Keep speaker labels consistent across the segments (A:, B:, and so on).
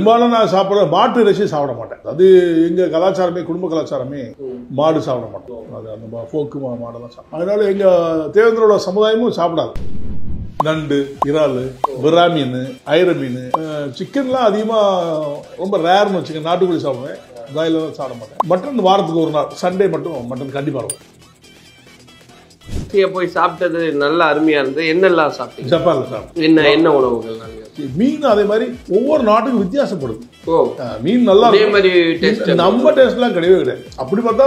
A: பெரும்பாலும் நான் சாப்பிட மாட்டு இறைச்சி சாப்பிட மாட்டேன். அது எங்க கலாச்சாரமே, குடும்ப கலாச்சாரமே மாடு சாப்பிட மாட்டோம். அது அந்த போக்கு மாடெல்லாம் சாப்பிடும். அதனால எங்க தேவேந்திரோட சமுதாயமும் சாப்பிடாது. நண்டு, இறால், விரா மீன், ஐர மீன், சிக்கன்லாம் அதிகமாக ரொம்ப ரேர்னு வச்சுக்கேன். நாட்டுக்கோழி சாப்பிடுவேன், பிராய்லர் சாப்பிட மாட்டேன். மட்டன் வாரத்துக்கு ஒரு நாள், சண்டே மட்டும் மட்டன் கண்டிப்பாக இருக்கும்.
B: போய் சாப்பிட்டது நல்ல அருமையா இருந்து. என்னெல்லாம் சாப்பிட்டீங்க?
A: ஜப்பான்ல சாப்பிட்டேன்.
B: என்ன உணவுகள்?
A: மீன் அதே மாதிரி ஒவ்வொரு நாட்டுக்கும் வித்தியாசப்படும். மீன் நல்லா நம்ம டேஸ்ட்லாம் கிடையவே கிடையாது. அப்படி பார்த்தா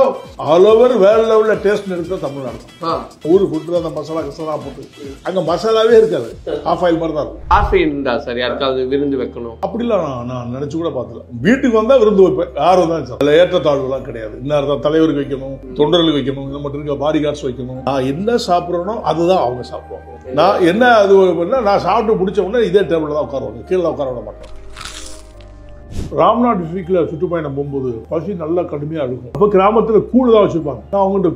A: ஆல் ஓவர் வேர்ல்ட் லெவல்ல டேஸ்ட் எடுத்தா தமிழ்நாடு தான். ஊரு ஃபுட்டு அந்த மசாலா கசாலா போட்டு அங்க மசாலாவே இருக்காது, ஆஃப் ஆயில் மாதிரி தான் இருக்கும்.
B: ஆஃப் இருந்தா சார் யாருக்காவது விருந்து வைக்கணும் அப்படிலாம்
A: நான் நினைச்சு கூட பார்த்தல. வீட்டுக்கு வந்தா விருந்து வைப்பேன், யாரும் தான் சார். அதுல ஏற்றத்தாழ்வுலாம் கிடையாது. இன்னும் தலைவருக்கு வைக்கணும், தொண்டர்களுக்கு வைக்கணும், இந்த மட்டும் இருக்க பாடி கார்ட்ஸ் வைக்கணும். நான் என்ன சாப்பிட்றேனோ அதுதான் அவங்க சாப்பிடுவாங்க. நான் என்ன அது நான் சாப்பிட்டு பிடிச்ச உடனே இதே டேபிள்ல தான் உட்காருவாங்க, கீழே உட்கார விட மாட்டேன். ராம்நாத் டிஸ்ட்ரிக்ட்ல சுற்றுப்பயணம் போகும்போது பசி நல்லா கடுமையா இருக்கும். அப்ப கிராமத்துல கூழு தான் வச்சிருப்பாங்க. நான் அவங்ககிட்ட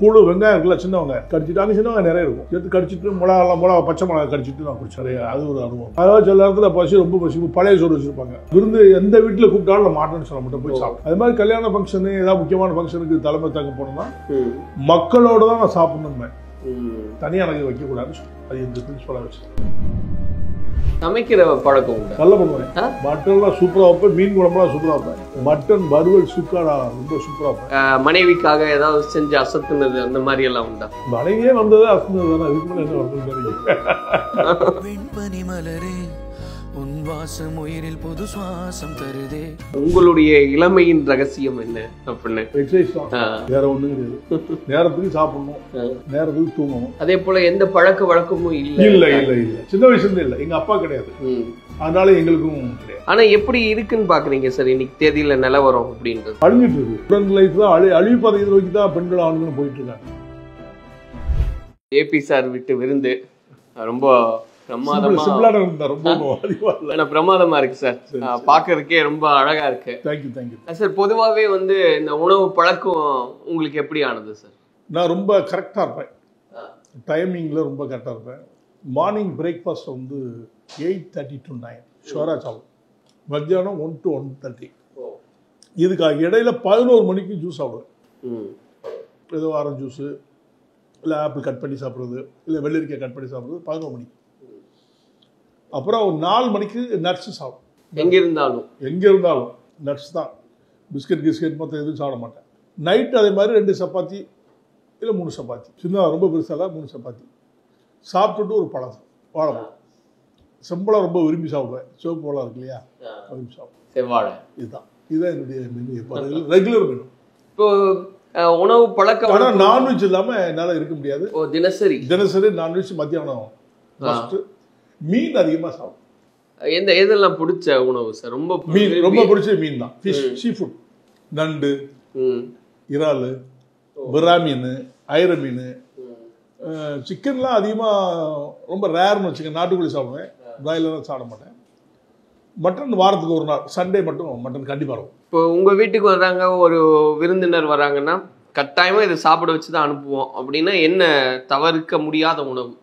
A: கூழு வெங்காயம் இருக்குல்ல, சின்ன வெங்காயம் கடிச்சிட்டு, அங்கே சின்ன வெங்காயம் நிறைய இருக்கும், எடுத்து கடிச்சிட்டு மிளகா பச்சை மிளகா கடிச்சிட்டு நான் குடிச்சேன். அது ஒரு அனுபவம். அதாவது சில நேரத்துல பசி ரொம்ப பசி, பழைய சோறு வச்சிருப்பாங்க. விருந்து எந்த வீட்டுல கூப்பிட்டாலும் நான் மாட்டேன்னு சொல்ல மட்டும் போய் சாப்பிடும். அது மாதிரி கல்யாண ஃபங்க்ஷனு, ஏதாவது முக்கியமான ஃபங்க்ஷனுக்கு தலைமை தாங்க போனோம்னா மக்களோட தான் நான் சாப்பிடணுமே, தனியாக எனக்கு வைக்கக்கூடாதுன்னு சொல்லி அது எந்த பிரின்சிபலாக வச்சு.
B: சமைக்கிற பழக்கம் உண்டு?
A: நல்லா பண்ணுவேன். மட்டன்லாம் சூப்பராக வைப்பேன், மீன் குழம்புலாம் சூப்பராக வைப்பேன், மட்டன் வறுவல் சுக்காடா ரொம்ப சூப்பராக வைப்பேன்.
B: மனைவிக்காக ஏதாவது செஞ்சு அசத்துனது அந்த மாதிரி எல்லாம் உண்டா?
A: மனைவியே வந்தது அசத்துனது தானே, இதுக்கு மேலே என்ன வருது?
B: உங்களுடைய இளமையின் ரகசியம் என்ன அப்படின்னு?
A: எக்ஸசைஸ் தான், வேற ஒண்ணும் கிடையாது. நேரத்துக்கு சாப்பிடணும், நேரத்துக்கு தூங்கணும்.
B: அதே போல எந்த பழக்க வழக்கமும்
A: இல்ல இல்ல இல்ல இல்ல சின்ன வயசுல இருந்து இல்ல. எங்க அப்பா கிடையாது, அதனால எங்களுக்கும் கிடையாது.
B: ஆனா எப்படி இருக்குன்னு பாக்குறீங்க சார் இன்னைக்கு தேதியில நிலவரம் அப்படின்றது?
A: அழிஞ்சிட்டு இருக்கு. உடல் லைஃப் தான் அழிவு பாதையை நோக்கி தான் பெண்கள் ஆண்களும் போயிட்டு இருக்காங்க.
B: ஏபி சார் விட்டு விருந்து ரொம்ப பிரமாதமா இருக்கு சார். பாக்குறதுக்கே ரொம்ப அழகா இருக்கு. சார் பொதுவாகவே வந்து இந்த உணவு பழக்கம் உங்களுக்கு எப்படி ஆனது சார்?
A: நான் ரொம்ப கரெக்டா இருப்பேன், டைமிங்ல ரொம்ப கரெக்டா இருப்பேன். மார்னிங் பிரேக்ஃபாஸ்ட் வந்து 8:30 to 9 ஷோரா சாப்பிடும். மத்தியானம் 1 to 1:30. இதுக்காக இடையில 11 மணிக்கு ஜூஸ் சாப்பிடுவேன். ஏதோ ஆரஞ்சு ஜூஸ், இல்லை ஆப்பிள் கட் பண்ணி சாப்பிட்றது, இல்லை வெள்ளரிக்காய் கட் பண்ணி சாப்பிட்றது 11 மணிக்கு. அப்புறம் 4 மணிக்கு நட்ஸ் சாப்பிடும். எங்கே இருந்தாலும் நட்ஸ் தான், பிஸ்கட் மற்ற எதுவும் சாப்பிட மாட்டேன். நைட் அதே மாதிரி 2 சப்பாத்தி இல்லை 3 சப்பாத்தி, சின்ன ரொம்ப பெருசாக 3 சப்பாத்தி சாப்பிட்டுட்டு ஒரு பழம், வாழைப்பழம். செம்பழம் ரொம்ப விரும்பி சாப்பிடுவேன், சிவப்பு பழம் இருக்கு இல்லையா, விரும்பி சாப்பிடுவேன்.
B: செவ்வாழை
A: இதுதான் என்னுடைய மெனு, ரெகுலர் மெனு.
B: இப்போ உணவு பழக்கம்,
A: ஆனால் நான்வெஜ் இல்லாமல் என்னால் இருக்க முடியாது. தினசரி நான்வெஜ். மத்தியானம் ஃபர்ஸ்ட் மீன் அதிகமாக சாப்பிடும்.
B: எதெல்லாம் பிடிச்ச உணவு சார்?
A: ரொம்ப பிடிச்ச மீன் தான், ஃபிஷ், சீ ஃபுட். நண்டு, இறால், விரா மீன், ஐர மீன், சிக்கன்லாம் அதிகமாக ரொம்ப ரேர்னு வச்சுக்கேன். நாட்டுக்கோழி சாப்பிடுவேன், பிராய்லர் சாப்பிட மாட்டேன். மட்டன் வாரத்துக்கு ஒரு நாள், சண்டே மட்டும் மட்டன் கண்டிப்பாக இருக்கும்.
B: இப்போ உங்கள் வீட்டுக்கு வர்றாங்க, ஒரு விருந்தினர் வராங்கன்னா கட்டாயமாக இதை சாப்பிட வச்சு தான் அனுப்புவோம் அப்படின்னா என்ன தவிர்க்க முடியாத உணவு?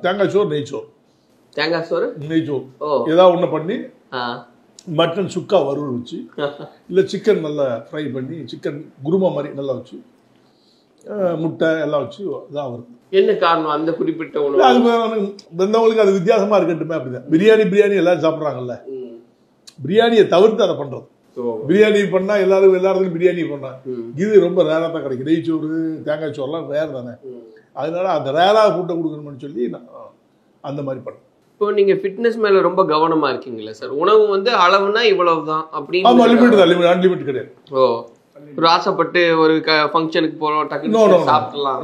A: தேங்காய் சோறு, நெய்ச்சோறு.
B: தேங்காய் சோறு,
A: நெய்ச்சோறு ஏதாவது ஒன்று பண்ணி, மட்டன் சுக்கா வறுவல் வச்சு, இல்லை சிக்கன் நல்லா ஃப்ரை பண்ணி, சிக்கன் குருமா மாதிரி நல்லா வச்சு, முட்டை எல்லாம் வச்சு இதான் வரும்.
B: என்ன காரணம் அந்த குறிப்பிட்ட உணவு?
A: அது வந்தவங்களுக்கு அது வித்தியாசமாக இருக்கட்டுமே, அப்படிதான். பிரியாணி எல்லாரும் சாப்பிட்றாங்கல்ல, பிரியாணியை தவிர்த்து அதை பண்ணுறது. பிரியாணி பண்ணால் எல்லாருக்கும் பிரியாணி பண்ணால் இது ரொம்ப ரேராக தான் கிடைக்கும். நெய்ச்சோறு, தேங்காய் சோறுலாம் ரேர் தானே, அதனால அந்த ரேராக ஃபுட்டை கொடுக்கணும்னு சொல்லி நான் அந்த மாதிரி பண்ணேன்.
B: இப்போ நீங்க ஃபிட்னஸ் மேல ரொம்ப கவனமா இருக்கீங்களா சார்? உணவு வந்து அளவுனா இவ்வளவுதான் அப்படின்னு?
A: ஆமா, லிமிட் தான், அன்லிமிட் கிடையாது.
B: ஒரு ஆசைப்பட்டு ஒரு ஃபங்க்ஷனுக்கு போறோம், டக்குனு சாப்பிடலாம்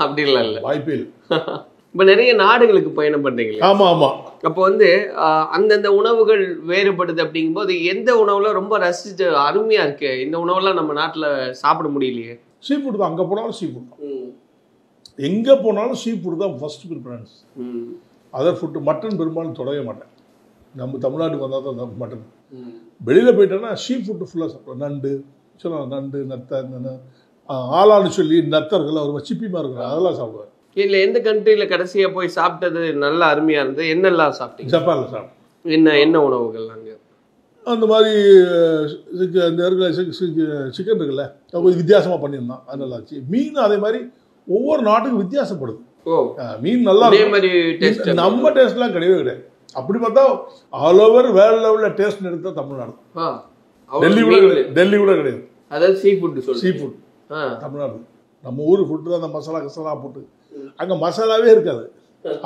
B: அப்படி இல்ல,
A: வாய்ப்பே இல்லை.
B: இப்ப நிறைய நாடுகளுக்கு பயணம் பண்றீங்களா?
A: ஆமா ஆமா.
B: அப்போ வந்து அந்தந்த உணவுகள் வேறுபடுது அப்படிங்கும்போது எந்த உணவுல ரொம்ப ரசிச்சு அருமையா இருக்கு, இந்த உணவுலாம் நம்ம நாட்டுல சாப்பிட முடியலையே?
A: சீ ஃபுட் தான். அங்க போனாலும் சீ ஃபுட் தான், எங்கே போனாலும் சீ ஃபுட் தான் first preference. Other food mutton பெரும்பாலும் தொடவே மாட்டேன். நம்ம தமிழ்நாட்டுக்கு வந்தால் தான் மட்டன். வெளியில் போயிட்டோன்னா சீ ஃபுட்டு ஃபுல்லாக சாப்பிடுவேன். நண்டு, நத்தை, ஆளான்னு சொல்லி நத்தர்கள் அவர் சிப்பிமா இருக்கிற அதெல்லாம் சாப்பிடுவேன்.
B: இல்லை எந்த கண்ட்ரியில் கடைசியாக போய் சாப்பிட்டது நல்லா அருமையாக இருந்தது? என்னெல்லாம் சாப்பிட்டீங்க?
A: ஜப்பானில் சாப்பிட்டேன்.
B: என்ன உணவுகள் அங்கே?
A: அந்த மாதிரி இந்த சிக்கன் இருக்குல்ல கொஞ்சம் வித்தியாசமாக பண்ணியிருந்தான், அது நல்லா இருந்துச்சு. மீன் அதே மாதிரி ஒவ்வொரு நாட்டுக்கும் வித்தியாசப்படுது. மீன் நல்லா இருக்கும், நம்ம டேஸ்ட்லாம் கிடையவே கிடையாது. அப்படி பார்த்தா ஆல் ஓவர் வேர்ல்ட் லெவலில் டேஸ்ட் எடுத்தால் தமிழ்நாடு. டெல்லி கூட கிடையாது.
B: அதாவது சீ ஃபுட்
A: தமிழ்நாடு நம்ம ஊர் ஃபுட்டு தான். அந்த மசாலா கசாலா போட்டு அங்கே மசாலாவே இருக்காது,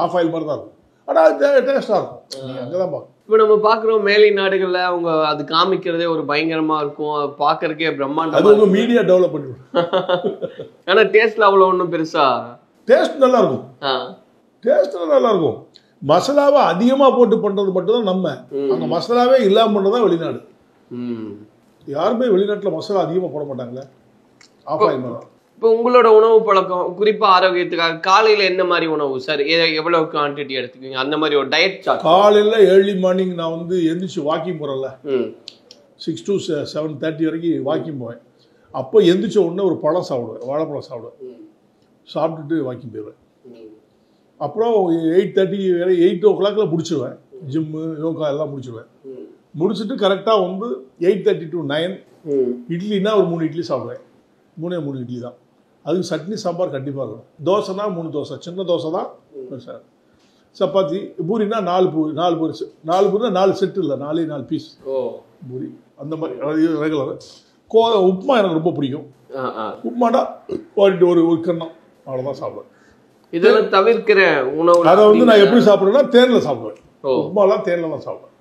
A: ஆஃப் ஆயில் மாதிரி தான் இருக்கும். ஆனால் டேஸ்டாக இருக்கும். நீங்கள் அங்கே தான் பார்க்கணும்.
B: இப்போ நம்ம பார்க்குறோம் மேலை நாடுகளில் அவங்க அது காமிக்கிறதே ஒரு பயங்கரமாக இருக்கும், அது பார்க்கறக்கே பிரம்மாண்டம்.
A: அது உங்கள் மீடியா டெவலப் பண்ணிவிடும்.
B: ஆனால் டேஸ்ட்டில் அவ்வளோ ஒன்றும் பெருசாக
A: டேஸ்ட் நல்லா இருக்கும். டேஸ்ட் நல்லா இருக்கும். மசாலாவை அதிகமாக போட்டு பண்ணுறது மட்டும்தான் நம்ம. அங்கே மசாலாவே இல்லாமல் பண்ணுறது தான் வெளிநாடு. யாருமே வெளிநாட்டில் மசாலா அதிகமாக போட மாட்டாங்களே, ஆஃப் ஆயில் தான்.
B: இப்போ உங்களோட உணவு பழக்கம் குறிப்பாக ஆரோக்கியத்துக்காக காலையில் என்ன மாதிரி உணவு சார், எவ்வளோ குவான்டிட்டி எடுத்துக்குவீங்க? அந்த மாதிரி ஒரு டயட் சார்ட்.
A: காலையில் ஏர்லி மார்னிங் நான் வந்து எந்திரிச்சு வாக்கிங் போகிறேன்ல, 6 to 7:30 வரைக்கும் வாக்கிங் போவேன். அப்போ எந்திரிச்ச உடனே ஒரு பழம் சாப்பிடுவேன், வாழைப்பழம் சாப்பிடுவேன். சாப்பிட்டுட்டு வாக்கிங் போயிடுவேன். அப்புறம் 8:30 வரை 8 o'clock முடிச்சிடுவேன். ஜிம்மு யோகா எல்லாம் முடிச்சிடுவேன். முடிச்சுட்டு கரெக்டாக வந்து 8:30 to 9 இட்லினா ஒரு 3 இட்லி சாப்பிடுவேன். 3 இட்லி தான். அதுக்கு சட்னி சாம்பார் கண்டிப்பாக இருக்கும். தோசைனா 3 தோசை, சின்ன தோசை தான். சப்பாத்தி, பூரினா 4 பூரி, 4 பூரினா 4 செட்டு இல்லை, 4 பீஸ் பூரி அந்த மாதிரி ரெகுலர். உப்புமா எனக்கு ரொம்ப பிடிக்கும். உப்புமாடா ஒரு கண்ணம் அவ்வளோதான் சாப்பிடுவேன்.
B: இதெல்லாம் தவிர்க்கிற உணவு
A: அதை வந்து நான் எப்படி சாப்பிடுவேன்னா தேனில் சாப்பிடுவேன். உப்புமாலாம் தேனில் தான் சாப்பிடுவேன்.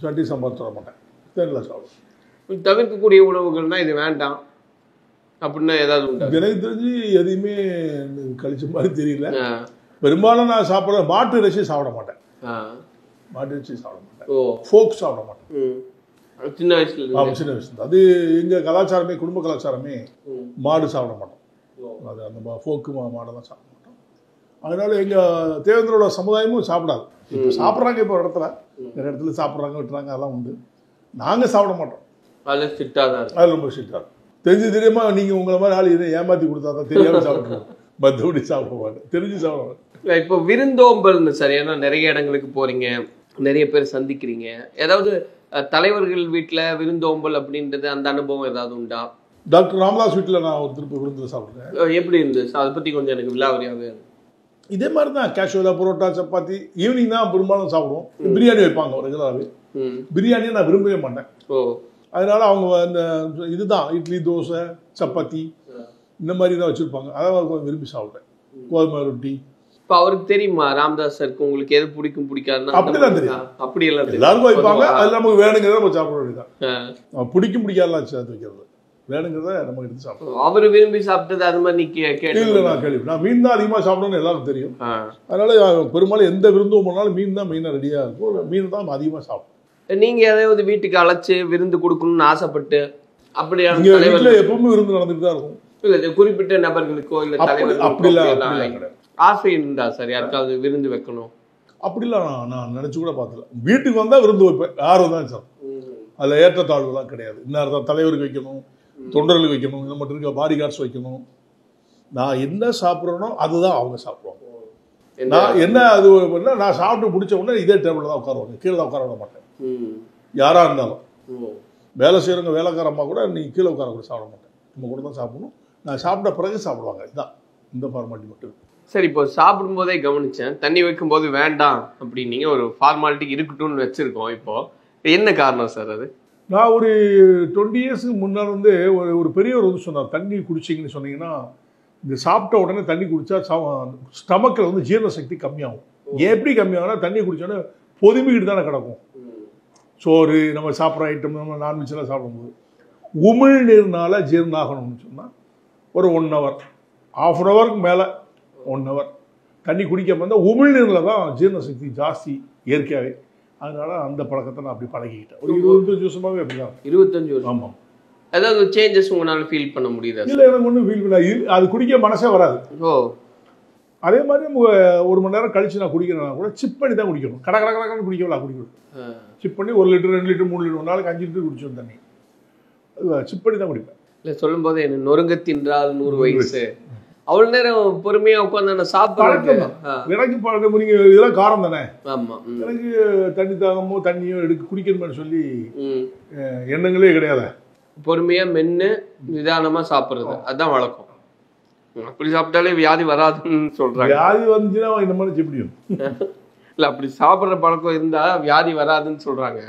A: சட்னி சாம்பார் தர மாட்டேன், தேனில் சாப்பிடுவேன்.
B: தவிர்க்கக்கூடிய உணவுகள்னா இது வேண்டாம் அப்படின்னா ஏதாவது உண்டா?
A: எனக்கு தெரிஞ்சு எதையுமே கழிச்ச மாதிரி தெரியல. பெரும்பாலும் நான் சாப்பிட்ற மாட்டு இறைச்சி சாப்பிட மாட்டேன். மாட்டு இறைச்சி சாப்பிட மாட்டேன். ஃபோக் சாப்பிட மாட்டேன்.
B: சின்ன வயசுல
A: அது எங்கள் கலாச்சாரமே, குடும்ப கலாச்சாரமே மாடு சாப்பிட மாட்டோம். அது அந்த ஃபோக்கு மாடெல்லாம் சாப்பிட மாட்டோம். அதனால எங்கள் தேவேந்திரோட சமுதாயமும் சாப்பிடாது. இப்போ சாப்பிட்றாங்க, இப்போ நிறைய இடத்துல சாப்பிட்றாங்க, விட்டுறாங்க, அதெல்லாம் உண்டு. நாங்கள் சாப்பிட மாட்டோம்.
B: அதில் ஸ்ட்ரிக்டாக
A: அது ரொம்ப ஸ்ட்ரிக்டாக தெரியுமா? நீங்கள் உங்களை மாதிரி ஆள் இதை ஏமாற்றி கொடுத்தா தான் தெரியாமல் சாப்பிட்ருவோம். மற்றபடி சாப்பிட மாட்டேன், தெரிஞ்சு சாப்பிட மாட்டேன்.
B: இப்போ விருந்தோம்பல்னு சார், ஏன்னா நிறைய இடங்களுக்கு போகிறீங்க, நிறைய பேர் சந்திக்கிறீங்க. ஏதாவது தலைவர்கள் வீட்டில் விருந்தோம்பல் அப்படின்றது அந்த அனுபவம் ஏதாவது உண்டா?
A: டாக்டர் ராமதாஸ் வீட்டில் நான் ஒரு திருப்பி விருந்தில் சாப்பிட்றேன்.
B: எப்படி இருந்துச்சு அதை பற்றி கொஞ்சம் எனக்கு விலாவரியாகவே.
A: இதே மாதிரி தான் கேஷுவலாக பரோட்டா சப்பாத்தி ஈவினிங் தான் பெரும்பாலும் சாப்பிடுவோம். பிரியாணி வைப்பாங்க ரெகுலராகவே. பிரியாணியை நான் விரும்பவே மாட்டேன். அதனால அவங்க அந்த இதுதான் இட்லி தோசை சப்பாத்தி இந்த மாதிரி தான் வச்சுருப்பாங்க. அதான் விரும்பி சாப்பிட்டேன். கோதுமை ரொட்டி.
B: இப்போ அவருக்கு தெரியுமா ராமதாஸ் சாருக்கு உங்களுக்கு எது பிடிக்கும் பிடிக்காதுன்னா?
A: அப்படிலாம் தெரியும்.
B: அப்படியெல்லாம்
A: எல்லாருக்கும் வைப்பாங்க. அது நமக்கு வேணுங்கிறத நம்ம சாப்பிட வேண்டியதான். பிடிக்கும் பிடிக்காதெல்லாம் சேர்த்து வைக்கிறது, வேணுங்கிறத நம்ம எடுத்து சாப்பிடுவோம்.
B: அவர் விரும்பி சாப்பிட்டது அது மாதிரி
A: இல்லை, நான் கேள்வி. நான் மீன் தான் அதிகமாக சாப்பிடணும்னு எல்லாருக்கும் தெரியும். அதனால பெரும்பாலும் எந்த விருந்தும் போனாலும் மீன் தான் மெயினாக ரெடியாக இருக்கும். மீன் தான் அதிகமாக சாப்பிடும்.
B: நீங்க ஏதாவது வீட்டுக்கு அழைச்சு விருந்து கொடுக்கணும்னு ஆசைப்பட்டு அப்படியா?
A: எப்பவுமே விருந்து நடந்துட்டு தான் இருக்கும்.
B: இல்ல குறிப்பிட்ட நபர்களுக்கோ இல்ல தலைவர்களுக்கோ ஆசை இருந்தா சார் யாருக்காவது விருந்து வைக்கணும்
A: அப்படிலாம் நான் நினைச்சு கூட பார்த்தல. வீட்டுக்கு வந்தா விருந்து வைப்பேன், ஆர்வம் தான் சார். அதுல ஏற்றத்தாழ்வுலாம் கிடையாது. இன்னும் தலைவருக்கு வைக்கணும், தொண்டர்களுக்கு வைக்கணும், இந்த மட்டும் இருக்க பாடி கார்ட்ஸ் வைக்கணும். நான் என்ன சாப்பிட்றேனோ அதுதான் அவங்க சாப்பிடுவாங்க. நான் என்ன அது நான் சாப்பிட்டு முடிச்ச உடனே இதே டேபிள் தான் உட்காருவாங்க, கீழே தான் உட்கார விட மாட்டேன். யாரா இருந்தாலும் வேலை செய்யறவங்க வேலைக்காரம்மா கூட நீ கீழே உட்கார கூட சாப்பிட மாட்டேன், நம்ம கூட தான் சாப்பிடணும். நான் சாப்பிட்ட பிறகு சாப்பிடுவாங்க. இதுதான் இந்த ஃபார்மாலிட்டி மட்டும்.
B: சரி, இப்போ சாப்பிடும் போதே கவனிச்சேன், தண்ணி வைக்கும் போது வேண்டாம் அப்படின்னீங்க. ஒரு ஃபார்மாலிட்டி இருக்கட்டும்னு வச்சிருக்கோம். இப்போ என்ன காரணம் சார் அது?
A: நான் ஒரு 20 இயர்ஸுக்கு முன்னால் வந்து ஒரு பெரியவர் வந்து சொன்னார், தண்ணி குடிச்சிங்கன்னு சொன்னீங்கன்னா இந்த சாப்பிட்ட உடனே தண்ணி குடித்தா ஸ்டமக்கில் வந்து ஜீரண சக்தி கம்மியாகும். எப்படி கம்மியாகும்னா தண்ணி குடித்தோடனே பொதுமிக்கிட்டு தானே கிடக்கும். சோறு நம்ம சாப்பிட்ற ஐட்டம், நம்ம நான்வெஜ்லாம் சாப்பிடும்போது உமிழ்நீர்னால் ஜீரணம் ஆகணும்னு சொன்னால் ஒரு 1 hour, 1/2 hourக்கு மேலே 1 hour தண்ணி குடிக்காமல் இருந்தால் உமிழ்நீரில் தான் ஜீரண சக்தி ஜாஸ்தி இயற்கையாகவே. அதனால அந்த பழக்கத்தை நான் அப்படி பழகிக்கிட்டேன். ஒரு 25 வருஷமாகவே அப்படி தான்.
B: 25 வருஷம்? ஆமாம். அதாவது சேஞ்சஸ் உங்களால் ஃபீல் பண்ண முடியுது?
A: இல்லை, எனக்கு ஒன்றும் ஃபீல் பண்ண, அது குடிக்க மனசே வராது. அதே மாதிரி 1 மணி நேரம் கழிச்சு நான் குடிக்கிறேன்னா கூட சிப் பண்ணி தான் குடிக்கணும். கடற்கடன்னு குடிக்கலாம். குடிக்கணும் சிப் பண்ணி 1 லிட்டர் 2 லிட்டர் 3 லிட்டர், ஒரு நாளைக்கு 5 லிட்டர் குடிச்சோம் தண்ணி. சிப் பண்ணி தான் குடிப்பேன்.
B: இல்லை, சொல்லும் போது என்ன நொறுங்க தின்றால் 100 வயசு அவ்வளவு நேரம் பொறுமையா உட்காந்து சாப்பிட்டு
A: எனக்கு நீங்க இதெல்லாம் காரம் தானே.
B: ஆமா,
A: எனக்கு தண்ணி தாகமோ தண்ணியோ எடுக்க குடிக்கணும்னு சொல்லி எண்ணங்களே கிடையாது.
B: பொறுமையா மென்னு நிதானமா சாப்பிடுறது அதுதான் வழக்கம். அப்படி சாப்பிட்டாலே வியாதி வராதுன்னு சொல்றாங்க.
A: வியாதி வந்துச்சுன்னா இந்த மாதிரி செய்ய முடியும்.
B: இல்ல அப்படி சாப்பிடுற பழக்கம் இருந்தா வியாதி வராதுன்னு சொல்றாங்க.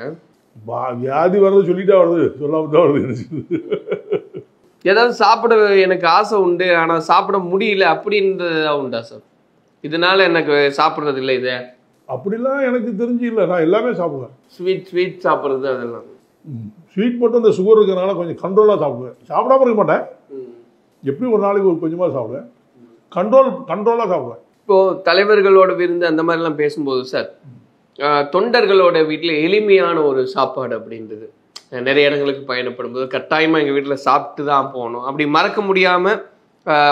A: வியாதி வர்றது சொல்லிட்டா வருது, சொல்லாமதான் வருது.
B: ஏதாவது சாப்பிட எனக்கு ஆசை உண்டு ஆனா சாப்பிட முடியல அப்படின்றதா உண்டா சார்? இதனால எனக்கு சாப்பிடுறது இல்லை இதை
A: அப்படிலாம் எனக்கு தெரிஞ்சு இல்லை. நான் எல்லாமே சாப்பிடுவேன்.
B: ஸ்வீட் சாப்பிடுறது அதெல்லாம்.
A: ஸ்வீட் மட்டும் இந்த சுகர் இருக்கிறனால கொஞ்சம் கண்ட்ரோலாக சாப்பிடுவேன். சாப்பிடாம இருக்க மாட்டேன், எப்படியும் ஒரு நாளைக்கு ஒரு கொஞ்சமாக சாப்பிடுவேன். கண்ட்ரோலாக சாப்பிடுவேன்.
B: இப்போ தலைவர்களோட விருந்து அந்த மாதிரிலாம் பேசும்போது சார், தொண்டர்களோட வீட்டில் எளிமையான ஒரு சாப்பாடு அப்படின்றது நிறைய இடங்களுக்கு பயணப்படும் போது கட்டாயமாக எங்கள் வீட்டில் சாப்பிட்டு தான் போகணும், அப்படி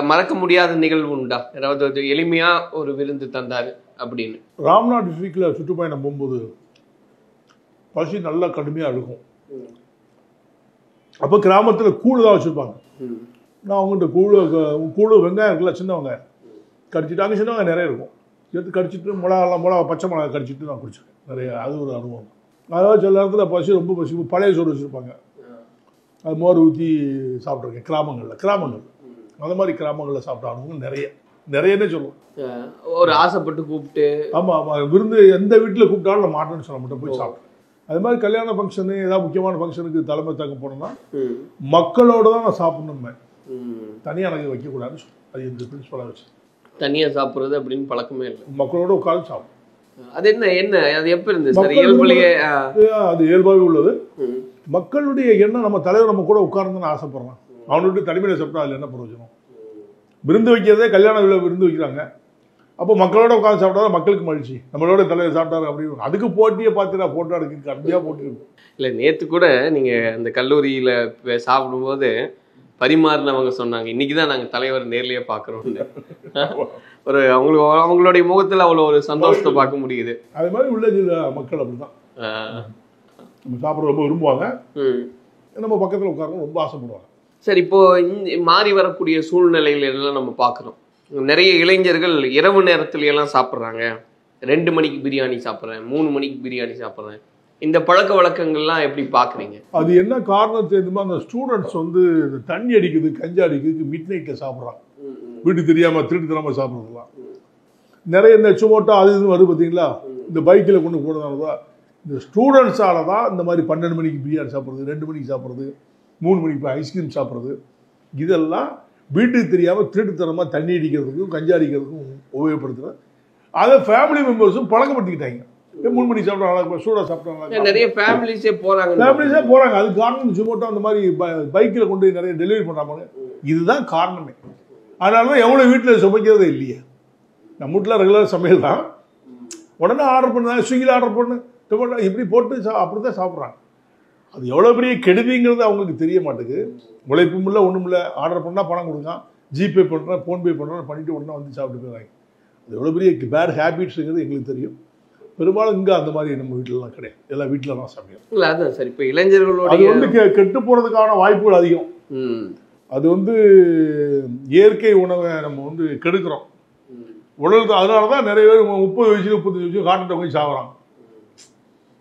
B: மறக்க முடியாத நிகழ்வு உண்டா? ஏதாவது எளிமையாக ஒரு விருந்து தந்தார் அப்படின்னு?
A: ராம்நாத் டிஸ்ட்ரிக்டில் சுற்றுப்பயணம் போகும்போது பசி நல்லா கடுமையாக இருக்கும். அப்போ கிராமத்தில் கூழ் தான் வச்சுருப்பாங்க. நான் அவங்கள்ட்ட கூழ் வெங்காயம் இருக்குல்ல, சின்ன வெங்காயம் கடிச்சிட்டு, அங்கே சின்ன வெங்காயம் நிறைய இருக்கும், எடுத்து கடிச்சிட்டு மிளகா பச்சை மிளகா கடிச்சிட்டு நான் குடிச்சிருக்கேன் நிறைய. அது ஒரு அனுபவம். அதாவது சில நேரத்தில் ரொம்ப பசி பழைய சோறு வச்சுருப்பாங்க, அது மோர் ஊற்றி சாப்பிட்ருக்கேன் கிராமங்கள். அந்த மாதிரி கிராமங்களில் சாப்பிட்ட அனுபவங்கள் நிறையனே சொல்லுவோம்.
B: ஒரு ஆசைப்பட்டு கூப்பிட்டு.
A: ஆமாம், விருந்து எந்த வீட்டில் கூப்பிட்டாலும் நான் மாட்டேன்னு சொல்ல மாட்டேன், போய் சாப்பிட்டேன். அது மாதிரி கல்யாண ஃபங்க்ஷனு ஏதாவது முக்கியமான ஃபங்க்ஷனுக்கு தலைமை தாக்க போனோம்னா மக்களோட தான் நான் சாப்பிடணுமே, தனியாக எனக்கு வைக்கக்கூடாதுன்னு சொல்லி அது எந்த பிரின்சிபலாக வச்சு.
B: தனியாக சாப்பிட்றது அப்படின்னு பழக்கமே இல்லை,
A: மக்களோட உட்காந்து சாப்பிடும்.
B: அது என்ன அது எப்போ இருந்தது சார்? இயல்புலேயே
A: அது இயல்பாகவே உள்ளது. மக்களுடைய எண்ணம் நம்ம தலைவர் நம்ம கூட உட்கார்ந்துன்னு ஆசைப்படுறான், அவனுடைய தனிமையில் சாப்பிட்டா அதில் என்ன பிரயோஜனம்? விருந்து வைக்கிறதே கல்யாண விருந்து வைக்கிறாங்க, அப்போ மக்களோட உட்காந்து சாப்பிட்டா மக்களுக்கு மகிழ்ச்சி. நம்மளோட தலைவர் சாப்பிட்டாரு அப்படின்னு அதுக்கு போட்டியை பார்த்துட்டா போட்டோ எடுக்க கம்மியாக போட்டி இருக்கும்.
B: இல்லை, நேற்று கூட நீங்கள் அந்த கல்லூரியில் சாப்பிடும்போது பரிமாறினவங்க சொன்னாங்க, இன்னைக்கு தான் நாங்கள் தலைவர் நேர்லேயே பார்க்குறோம்னு. ஒரு அவங்களுடைய முகத்தில் அவ்வளோ ஒரு சந்தோஷத்தை பார்க்க முடியுது.
A: அது மாதிரி உள்ள மக்கள் அப்படிதான் நம்ம சாப்பிட ரொம்ப விரும்புவாங்க, நம்ம பக்கத்தில் உட்காரணும் ரொம்ப ஆசைப்படுவாங்க.
B: சரி, இப்போ மாறி வரக்கூடிய சூழ்நிலையில எல்லாம் நம்ம பார்க்குறோம், நிறைய இளைஞர்கள் இரவு நேரத்துல எல்லாம் சாப்பிட்றாங்க. 2 மணிக்கு பிரியாணி சாப்பிட்றேன், 3 மணிக்கு பிரியாணி சாப்பிட்றேன். இந்த பழக்க வழக்கங்கள்லாம் எப்படி பார்க்குறீங்க?
A: அது என்ன காரணம் தெரியுமா? அந்த ஸ்டூடெண்ட்ஸ் வந்து தண்ணி அடிக்குது கஞ்சா அடிக்குது மிட் நைட்டில் சாப்பிட்றாங்க, வீட்டு தெரியாமல் திருட்டு தராமல் சாப்பிட்றதுலாம் நிறைய. இந்த சுமோட்டோ அது இது வருது பார்த்தீங்களா, இந்த பைக்கில் கொண்டு போனதால தான் இந்த ஸ்டூடெண்ட்ஸால தான் இந்த மாதிரி 12 மணிக்கு பிரியாணி சாப்பிட்றது, 2 மணிக்கு சாப்பிட்றது, 3 மணிக்கு ஐஸ்கிரீம் சாப்பிட்றது, இதெல்லாம் வீட்டுக்கு தெரியாமல் திருட்டுத்தனமாக தண்ணி அடிக்கிறதுக்கும் கஞ்சா அடிக்கிறதுக்கும் உபயோகப்படுத்துகிறேன். அதை ஃபேமிலி மெம்பர்ஸும் பழக்கப்படுத்திக்கிட்டாங்க. 3 மணிக்கு சாப்பிட்றாங்க, சூடாக சாப்பிட்றாங்க, நிறைய
B: ஃபேமிலிஸே போகிறாங்க.
A: அதுக்கு காரணம் சுமோட்டோ அந்த மாதிரி பைக்கில் கொண்டு நிறைய டெலிவரி பண்ணுறாங்க. இதுதான் காரணமே. அதனால தான் எவ்வளோ வீட்டில் சமைக்கிறதே இல்லையே. நம்ம வீட்டில் ரெகுலர் சமையல் தான், உடனே ஆர்டர் பண்ணுறாங்க, ஸ்விக்கியில் ஆர்டர் பண்ணு டொமேட்டோ இப்படி போட்டு அப்படி தான் சாப்பிட்றாங்க. அது எவ்வளோ பெரிய கெடுதிங்கிறது அவங்களுக்கு தெரிய மாட்டேங்குது. உழைப்பும் இல்லை ஒன்றும் இல்லை, ஆர்டர் பண்ணால் பணம் கொடுங்க, ஜிபே பண்ணுறேன் ஃபோன்பே பண்ணுறேன் பண்ணிவிட்டு உடனே வந்து சாப்பிட்டு போயிடுறாங்க. அது எவ்வளோ பெரிய பேட் ஹேபிட்ஸுங்கிறது எங்களுக்கு தெரியும். பெரும்பாலும் இங்கே அந்த மாதிரி நம்ம வீட்டிலலாம் கிடையாது, எல்லா வீட்டில் தான் சமையல்.
B: இல்லை அதுதான் சார், இப்போ இளைஞர்களோட
A: அது வந்து கெட்டு போகிறதுக்கான வாய்ப்புகள் அதிகம். அது வந்து இயற்கை உணவை நம்ம வந்து கெடுக்கிறோம் உடலுக்கு. அதனால தான் நிறைய பேர் 30 வயசு 35 வயசு காட்டுகிட்ட போய் சாப்பிட்றாங்க.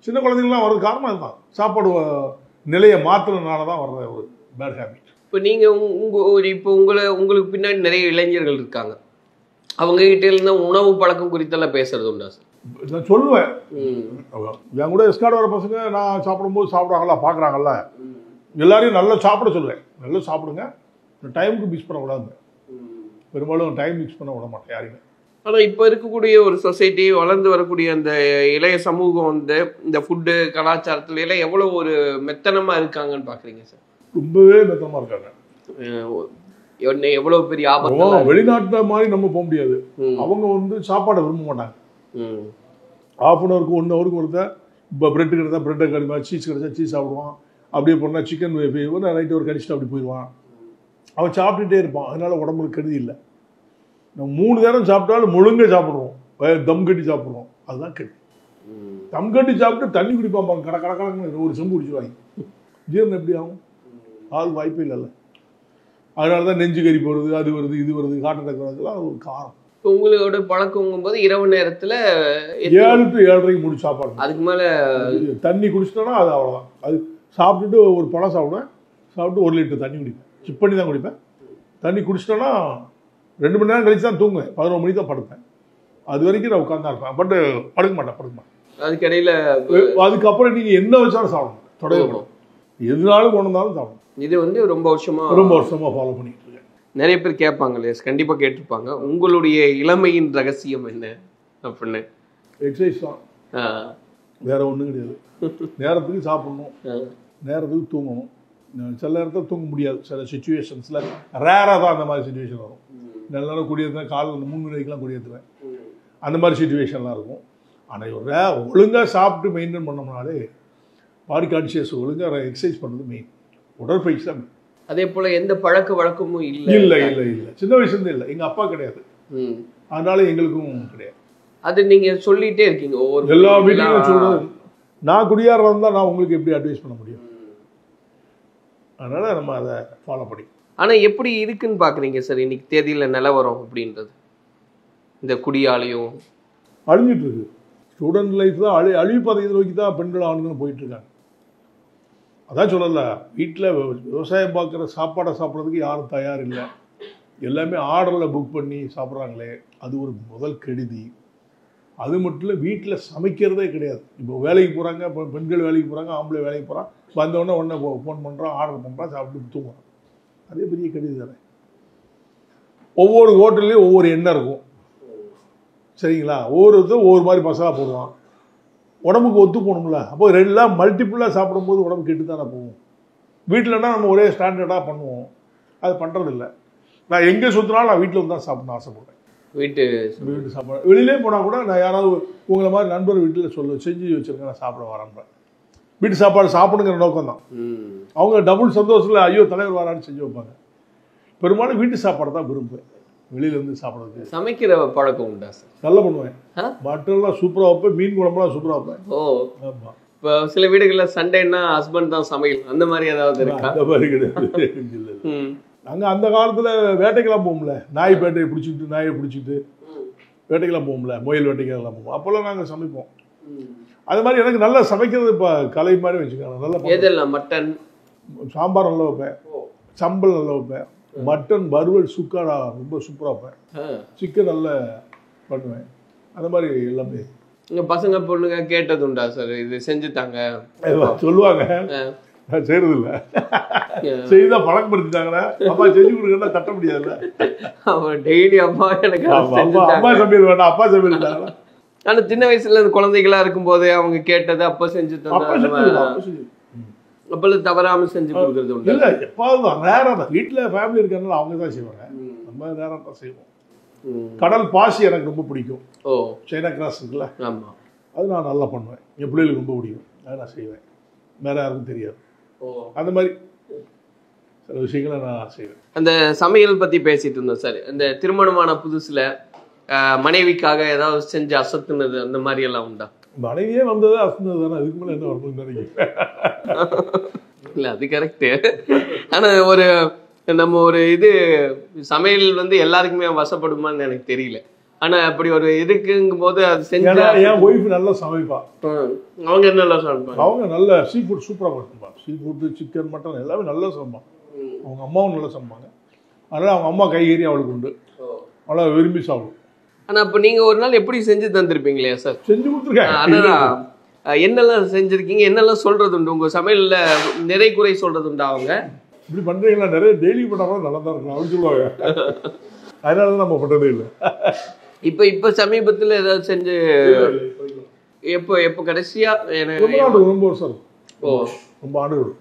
A: சின்ன குழந்தைங்களாம் வர்றது காரணம் அதுதான், சாப்பாடு நிலையை மாற்றுறதுனால தான் வர்ற ஒரு பேட் ஹேபிட்.
B: இப்போ நீங்கள் இப்போ உங்களுக்கு பின்னாடி நிறைய இளைஞர்கள் இருக்காங்க, அவங்க கிட்டே இருந்த உணவு பழக்கம் குறித்தெல்லாம் பேசுறது உண்டா சார்?
A: நான் சொல்லுவேன், என் கூட எஸ்கார்டு வர பசங்க நான் சாப்பிடும்போது சாப்பிட்றாங்களா பார்க்குறாங்கல்ல, எல்லாரையும் நல்லா சாப்பிட சொல்லுவேன், நல்லா சாப்பிடுங்க, டைமுக்கு மிக்ஸ் பண்ணக்கூடாது. பெரும்பாலும் டைம் மிக்ஸ் பண்ண விட மாட்டேன் யாரையுமே.
B: ஆனால் இப்போ இருக்கக்கூடிய ஒரு சொசைட்டி, வளர்ந்து வரக்கூடிய அந்த இளைய சமூகம் வந்து இந்த ஃபுட்டு கலாச்சாரத்துல எல்லாம் எவ்வளோ ஒரு மெத்தனமாக இருக்காங்கன்னு பார்க்குறீங்க சார்?
A: ரொம்பவே மெத்தனமாக இருக்காங்க.
B: எவ்வளோ பெரிய ஆபத்து.
A: வெளிநாட்டில் மாதிரி நம்ம போக முடியாது. அவங்க வந்து சாப்பாடை விரும்ப மாட்டாங்க. ½ அன் ஹவருக்கு 1 ஹவருக்கு ஒருத்தர் இப்போ பிரெட்டு கிடைத்தா பிரெட்டை கடிப்பான், சீஸ் கிடைச்சா சீஸ் சாப்பிடுவான், அப்படியே போனால் சிக்கன் நைட்டு ஒரு கடிச்சிட்டு அப்படி போயிடுவான். அவன் சாப்பிட்டுட்டே இருப்பான், அதனால உடம்புக்கு கெடுதி இல்லை. நம்ம 3 நேரம் சாப்பிட்டாலும் முழுங்க சாப்பிடுவோம், தம் கட்டி சாப்பிடுவோம், அதுதான் கெடுதி. தம் கட்டி சாப்பிட்டு தண்ணி குடிப்பான், கடக்கடக்கடன்னு ஒரு செம்பு குடிச்சுவாங்க, ஜீரணம் எப்படி ஆகும்? ஆள் வாய்ப்பே இல்லைல்ல. அதனால தான் நெஞ்சு கறி போகிறது, அது வருது, இது வருது, ஹார்ட் அட்டாக் வரதுலாம் ஒரு காரணம்.
B: இப்போ உங்களோட பழக்கங்கும் போது இரவு நேரத்துல
A: 7 to 7:30 முடிச்சு சாப்பாடு.
B: அதுக்கு மேல
A: தண்ணி குடிச்சிட்டோன்னா அது அவ்வளோதான். அது சாப்பிட்டுட்டு ஒரு பழம் சாப்பிடுவேன், சாப்பிட்டு 1 லிட்டர் தண்ணி குடிப்பேன். சிப் பண்ணி தான் குடிப்பேன். தண்ணி குடிச்சிட்டோன்னா 2 மணி நேரம் கழிச்சு தான் தூங்குவேன். 11 மணிக்கு தான் படுப்பேன். அது வரைக்கும் நான் உட்காந்து தான் இருப்பேன். பட் படுக்க மாட்டேன்.
B: அதுக்கிடையில
A: அதுக்கப்புறம் நீங்க என்ன வச்சாலும் சாப்பிடணும், தொடரணும். எதுனாலும் கொண்டு வந்தாலும் சாப்பிடணும்.
B: இது வந்து ரொம்ப வருஷமா ஃபாலோ பண்ணிட்டு இருக்கேன். நிறைய பேர் கேட்பாங்க இல்லையா, கண்டிப்பா கேட்டிருப்பாங்க, உங்களுடைய இளமையின் ரகசியம் என்ன அப்படின்னு.
A: எக்ஸசைஸ் தான், வேற ஒன்றும் கிடையாது. நேரத்துக்கு சாப்பிடணும், நேரத்துக்கு தூங்கணும். சில நேரத்தில் தூங்க முடியாது, சில சுச்சுவேஷன்ஸில் ரேராக தான் அந்த மாதிரி சுச்சுவேஷன் வரும். நல்ல நேரம் குடியேற்றுவேன், காலையில் 3 மணிக்கெலாம் குடியேற்றுவேன், அந்த மாதிரி சுச்சுவேஷன்லாம் இருக்கும். ஆனால் ஒழுங்காக சாப்பிட்டு மெயின்டைன் பண்ணோம்னாலே பாடி கான்சியஸ், ஒழுங்காக எக்ஸசைஸ் பண்ணுறது மெயின், உடற்பயிற்சி தான் மெயின்.
B: அதே போல் எந்த பழக்க வழக்கமும் இல்லை.
A: சின்ன வயசுலேருந்து இல்லை. எங்கள் அப்பா கிடையாது, அதனால எங்களுக்கும் கிடையாது.
B: அது நீங்கள் சொல்லிகிட்டே இருக்கீங்க ஒவ்வொரு
A: எல்லா வீட்லையும் சொல்கிறது. நான் குடியாரா இருந்தால் நான் உங்களுக்கு எப்படி அட்வைஸ் பண்ண முடியும்? அதனால் நம்ம அதை ஃபாலோ பண்ணி.
B: ஆனால் எப்படி இருக்குன்னு பார்க்குறீங்க சார் இன்னைக்கு தேதியில் நிலவரம் அப்படின்றது? இந்த குடியாலையும்
A: அழிஞ்சிட்டு இருக்கு. ஸ்டூடெண்ட் லைஃப் தான் அழிவு பாதையை நோக்கி தான் பெண்கள் ஆண்களும் போயிட்டுருக்காங்க. அதான் சொல்லல, வீட்டில் விவசாயம் பார்க்குற சாப்பாடை சாப்பிட்றதுக்கு யாரும் தயார் இல்லை. எல்லாமே ஆர்டரில் புக் பண்ணி சாப்பிட்றாங்களே, அது ஒரு முதல் கெடுதி. அது மட்டும் இல்லை, வீட்டில் சமைக்கிறதே கிடையாது. இப்போ வேலைக்கு போகிறாங்க, இப்போ பெண்கள் வேலைக்கு போகிறாங்க, ஆம்பளை வேலைக்கு போகிறான், வந்தோடனே ஃபோன் பண்ணுறான், ஆர்டர் பண்ணுறான், சாப்பிட்டு தூங்குறான். அதே பெரிய கெடுதி தானே. ஒவ்வொரு ஹோட்டல்லையும் ஒவ்வொரு எண்ணெய் இருக்கும், சரிங்களா? ஒவ்வொரு மாதிரி மசாலா போடுவான், உடம்புக்கு ஒத்து போகணும்ல. அப்போ ரெண்டுலாம் மல்டிப்புளாக சாப்பிடும்போது உடம்பு கெட்டு தானே போகும். வீட்டிலனா நம்ம ஒரே ஸ்டாண்டர்டாக பண்ணுவோம், அது பண்ணுறதில்ல. நான் எங்கே சுற்றினாலும் நான் வீட்டில் வந்து தான் சாப்பிடணும்னு ஆசைப்படுறேன். வீட்டு சாப்பாடு. வெளியிலே போனால் கூட நான் யாராவது உங்களை மாதிரி நண்பர் வீட்டில் செஞ்சு வச்சுருங்க, நான் சாப்பிட வரேன். வீட்டு சாப்பாடு சாப்பிடுங்கிற நோக்கம் தான். அவங்க டபுள் சந்தோஷத்தில் ஐயோ தலைவர் வரான்னு செஞ்சு வைப்பாங்க. பெரும்பாலும் வீட்டு சாப்பாடு தான் விரும்புவேன், வெளியிலேருந்து சாப்பிட்றது.
B: சமைக்கிற பழக்கம் உண்டா சார்?
A: நல்லா பண்ணுவேன், மட்டன்லாம் சூப்பராக வைப்பேன், மீன் குழம்புலாம் சூப்பராக வைப்பேன்.
B: ஆமாம். இப்போ சில வீடுகளில் சண்டேன்னா ஹஸ்பண்ட் தான் சமையல், அந்த மாதிரி ஏதாவது இருக்கா?
A: அந்த மாதிரி கிடையாது. நாங்கள் அந்த காலத்தில் வேட்டைக்கெல்லாம் போகும்ல, நாயை பிடிச்சிக்கிட்டு வேட்டைக்கெல்லாம் போகும்ல, முயல் வேட்டைக்கெல்லாம் போவோம். அப்போல்லாம் நாங்கள் சமைப்போம். அது மாதிரி எனக்கு நல்லா சமைக்கிறது இப்போ கலை மாதிரி வச்சுக்கோங்க. நல்லா
B: எதெல்லாம்? மட்டன்
A: சாம்பார் நல்லா வைப்பேன், சம்பல் நல்லா வைப்பேன், மட்டன் வறுவல் சுக்காடா ரொம்ப சூப்பராக வைப்பேன், சிக்கன் நல்லா பண்ணுவேன். அந்த மாதிரி எல்லாமே.
B: உங்கள் பசங்க பொண்ணுங்க கேட்டது உண்டா சார், இது செஞ்சு தாங்க
A: சொல்லுவாங்க, செய்யறது இல்லை. செய்தா பழக்கப்படுத்திட்டாங்கன்னா அம்மா செஞ்சு கொடுக்கறதா தட்ட முடியாதுல்ல.
B: அவன் டெய்லி அம்மா எனக்கு
A: அம்மா சமையல் வேண்டாம், அப்பா சமையல்.
B: ஆனா சின்ன வயசுல குழந்தைகளா இருக்கும்போது அவங்க கேட்டது அப்ப செஞ்சு அப்பெல்லாம் தவறாம செஞ்சு கொடுக்கறது உண்டு.
A: இல்லை, எப்பாவது தான், நேரம் தான். வீட்டில் ஃபேமிலி இருக்கிறதுனால அவங்க தான் செய்வாங்க, நம்ம நேரம் தான் செய்வோம். கடல் பாசி எனக்கு ரொம்ப பிடிக்கும். சைனா கிராஸ் இருக்குல்ல,
B: ஆமாம்,
A: அது நான் நல்லா பண்ணுவேன். என் பிள்ளைகளுக்கு ரொம்ப பிடிக்கும், அதை நான் செய்வேன். வேற யாருக்கும் தெரியாது. அந்த மாதிரி சில விஷயங்களை நான் செய்வேன்.
B: அந்த சமையல் பற்றி பேசிட்டு இருந்தோம் சார். இந்த திருமணமான புதுசில் மனைவிக்காக ஏதாவது செஞ்சு அசத்துனது அந்த மாதிரி எல்லாம் உண்டா?
A: மனைவியே வந்தது அசத்துனது தானே, அதுக்கு மேலே என்ன வரணும்னு நினைக்கிறேன்.
B: இல்லை, அது கரெக்டு. ஆனால் நம்ம இது சமையல் எல்லாருக்குமே வசப்படுமான்னு எனக்கு தெரியல. ஆனால் அப்படி ஒரு இதுக்குங்கும் போது அது செஞ்சா
A: என் ஒய்ஃப் நல்லா சமைப்பா.
B: அவங்க என்னெல்லாம் சமைப்பாங்க?
A: அவங்க நல்ல சீ ஃபுட் சூப்பராக சமைப்பாங்க. சீ ஃபுட்டு, சிக்கன், மட்டன் எல்லாமே நல்லா சமைப்பாங்க. அவங்க அம்மாவும் நல்லா சமைப்பாங்க. அதனால் அவங்க அம்மா கைகறி அவளுக்கு உண்டு, நல்லா விரும்பி சாப்பிடும்.
B: ஆனால் இப்போ நீங்கள் ஒரு நாள் எப்படி செஞ்சு தந்துருப்பீங்களே சார்?
A: செஞ்சு கொடுத்துருக்கேன்.
B: அதான் என்னெல்லாம் செஞ்சுருக்கீங்க, என்னெல்லாம் சொல்கிறது உண்டு உங்கள் சமையலில்? நிறை குறை சொல்கிறது உண்டா? அவங்க
A: இப்படி பண்ணுறீங்களா, நிறைய டெய்லி பண்ணாலும் நல்லா தான் இருக்கும் அப்படின்னு சொல்லுவாங்க. அதனால தான் நம்ம பண்ணுறதே இல்லை.
B: இப்போ சமீபத்தில் ஏதாவது செஞ்சு எப்போ கடைசியாக
A: ரொம்ப வருஷம் இருக்கும். ரொம்ப ஆண்டுகள்.